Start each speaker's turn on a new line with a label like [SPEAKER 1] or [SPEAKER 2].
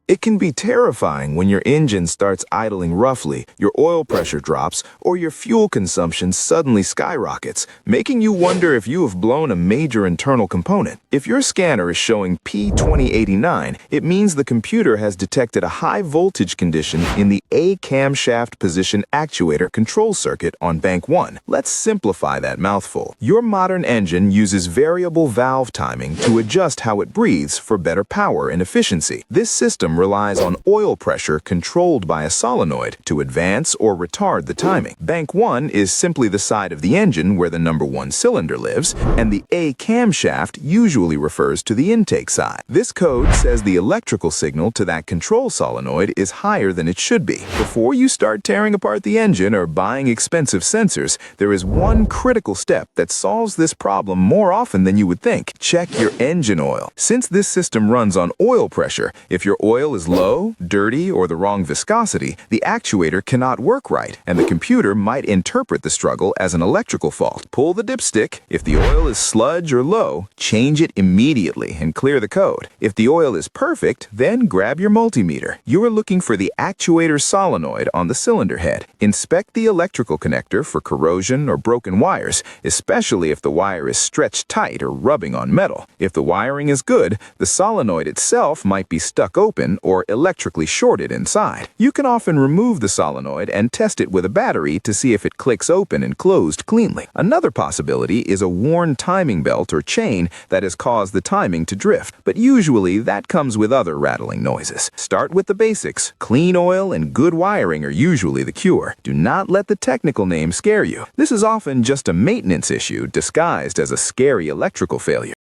[SPEAKER 1] It can be terrifying when your engine starts idling roughly, your oil pressure drops, or your fuel consumption suddenly skyrockets, making you wonder if you have blown a major internal component. If your scanner is showing P2089, it means the computer has detected a high voltage condition in the A camshaft position actuator control circuit on bank 1. Let's simplify that mouthful. Your modern engine uses variable valve timing to adjust how it breathes for better power and efficiency. This system relies on oil pressure controlled by a solenoid to advance or retard the timing. Bank 1 is simply the side of the engine where the number 1 cylinder lives, and the A camshaft usually refers to the intake side. This code says the electrical signal to that control solenoid is higher than it should be. Before you start tearing apart the engine or buying expensive sensors, there is one critical step that solves this problem more often than you would think. Check your engine oil. Since this system runs on oil pressure, if your oil is low, dirty, or the wrong viscosity, the actuator cannot work right, and the computer might interpret the struggle as an electrical fault. Pull the dipstick. If the oil is sludge or low, change it immediately and clear the code. If the oil is perfect, then grab your multimeter. You are looking for the actuator solenoid on the cylinder head. Inspect the electrical connector for corrosion or broken wires, especially if the wire is stretched tight or rubbing on metal. If the wiring is good, the solenoid itself might be stuck open or electrically shorted inside. You can often remove the solenoid and test it with a battery to see if it clicks open and closed cleanly. Another possibility is a worn timing belt or chain that has caused the timing to drift, but usually that comes with other rattling noises. Start with the basics. Clean oil and good wiring are usually the cure. Do not let the technical name scare you. This is often just a maintenance issue disguised as a scary electrical failure.